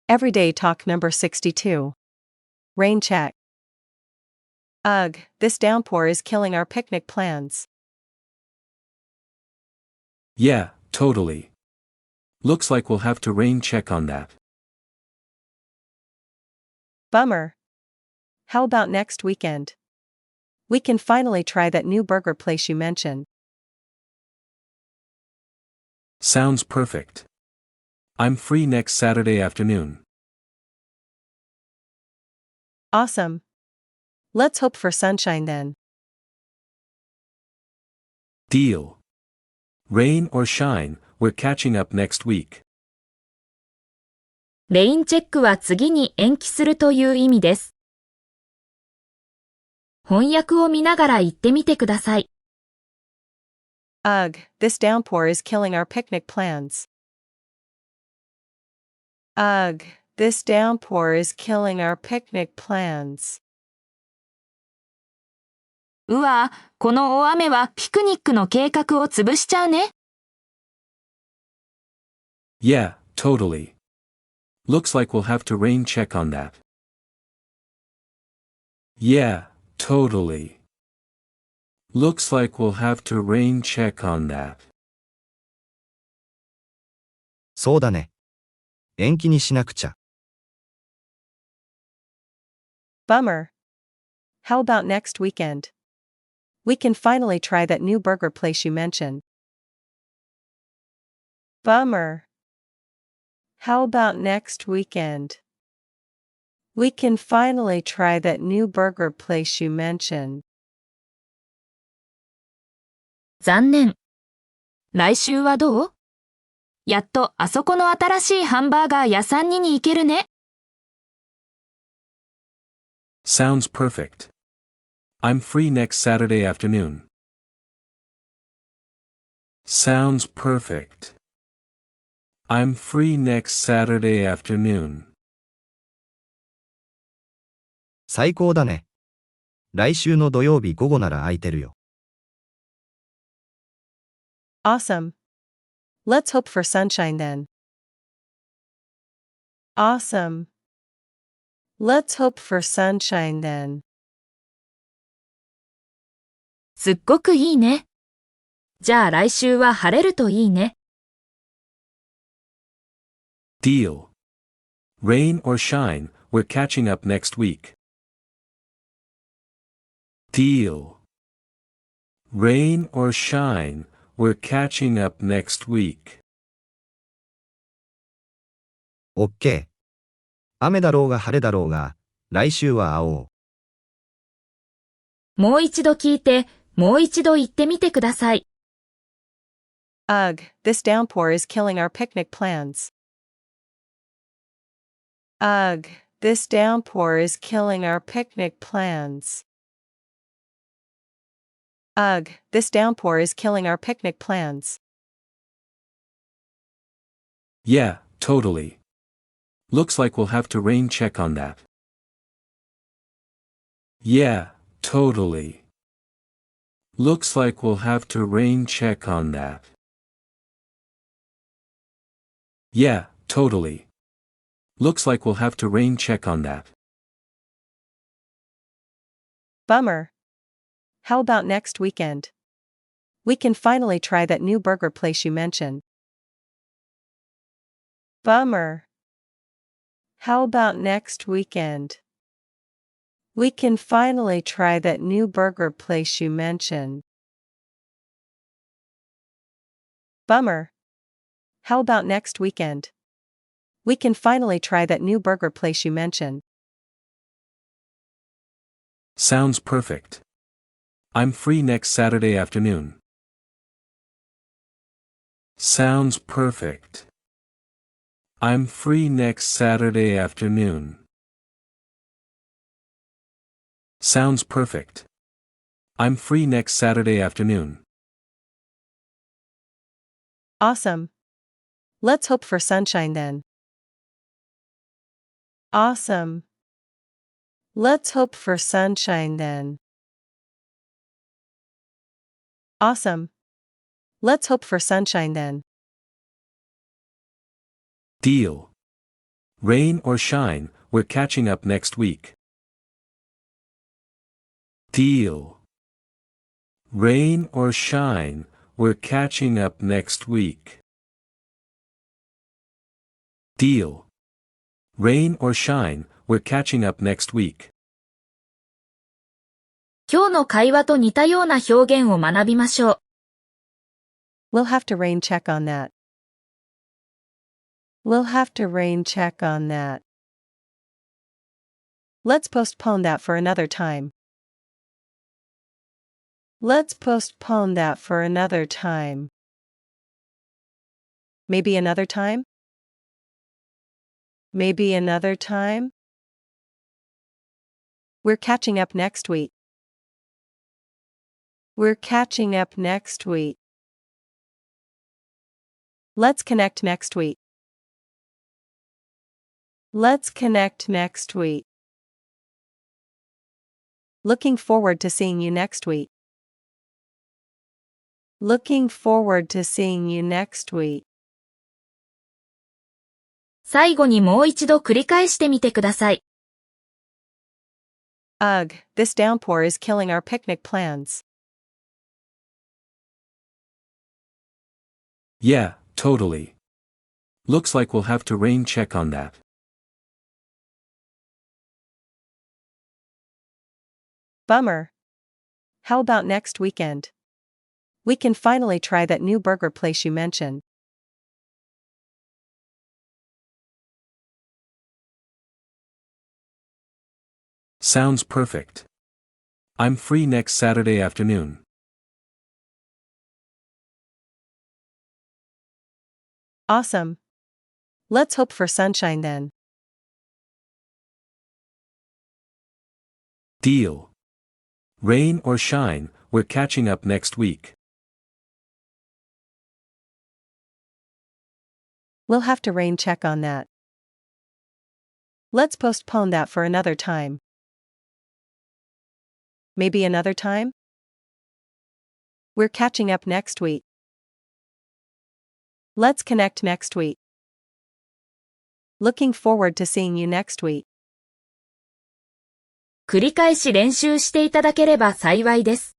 Everyday talk number 62. Rain check. Ugh, this downpour is killing our picnic plans. Yeah, totally. Looks like we'll have to rain check on that. Bummer. How about next weekend? We can finally try that new burger place you mentioned. Sounds perfect. I'm free next Saturday afternoon. Awesome. Let's hope for sunshine then. Deal. Rain or shine, we're catching up next week. レインチェックは次に延期するという意味です。翻訳を見ながら言ってみてください。Ugh, this downpour is killing our picnic plans. Ugh, this downpour is killing our picnic plans. うわ、この大雨はピクニックの計画を潰しちゃうね。Yeah, totally. Looks like we'll have to rain check on that. Yeah, totally. Looks like we'll have to rain check on that. そうだね。延期にしなくちゃ。Bummer. How about next weekend? We can finally try that new burger place you mentioned. Bummer. How about next weekend? We can finally try that new burger place you mentioned. 残念。来週はどう？やっとあそこの新しいハンバーガー屋さんに行けるね。Sounds perfect. I'm free next Saturday afternoon. Sounds perfect. I'm free next Saturday afternoon. 最高だね。来週の土曜日午後なら空いてるよ。Awesome. Let's hope for sunshine then. Awesome. Let's hope for sunshine then. すっごくいいね。じゃあ来週は晴れるといいね。Deal. Rain or shine, we're catching up next week. Deal. Rain or shine, we're catching up next week. OK。雨だろうが晴れだろうが、来週は会おう。もう一度聞いて、もう一度言ってみてください。Ugh, this downpour is killing our picnic plans. Ugh, this downpour is killing our picnic plans. Ugh, this downpour is killing our picnic plans. Yeah, totally. Looks like we'll have to rain check on that. Yeah, totally. Looks like we'll have to rain check on that. Yeah, totally. Looks like we'll have to rain check on that. Bummer. How about next weekend? We can finally try that new burger place you mentioned. Bummer. How about next weekend? We can finally try that new burger place you mentioned. Bummer. How about next weekend? We can finally try that new burger place you mentioned. Sounds perfect. I'm free next Saturday afternoon. Sounds perfect. I'm free next Saturday afternoon. Sounds perfect. I'm free next Saturday afternoon. Awesome. Let's hope for sunshine then. Awesome. Let's hope for sunshine then. Awesome. Let's hope for sunshine then. Deal. Rain or shine, we're catching up next week. Deal. Rain or shine, we're catching up next week. Deal. Rain or shine, we're catching up next week. 今日の会話と似たような表現を学びましょう。We'll have to rain check on that. We'll have to rain check on that. Let's postpone that for another time. Let's postpone that for another time. Maybe another time? Maybe another time? We're catching up next week. We're catching up next week. Let's connect next week. Let's connect next week. Looking forward to seeing you next week. Looking forward to seeing you next week. 最後にもう一度繰り返してみてください。Ugh, this downpour is killing our picnic plans. Yeah, totally. Looks like we'll have to rain check on that. Bummer. How about next weekend? We can finally try that new burger place you mentioned. Sounds perfect. I'm free next Saturday afternoon. Awesome. Let's hope for sunshine then. Deal. Rain or shine, we're catching up next week. We'll have to rain check on that. Let's postpone that for another time. Maybe another time? We're catching up next week. Let's connect next week. Looking forward to seeing you next week. 繰り返し練習していただければ幸いです。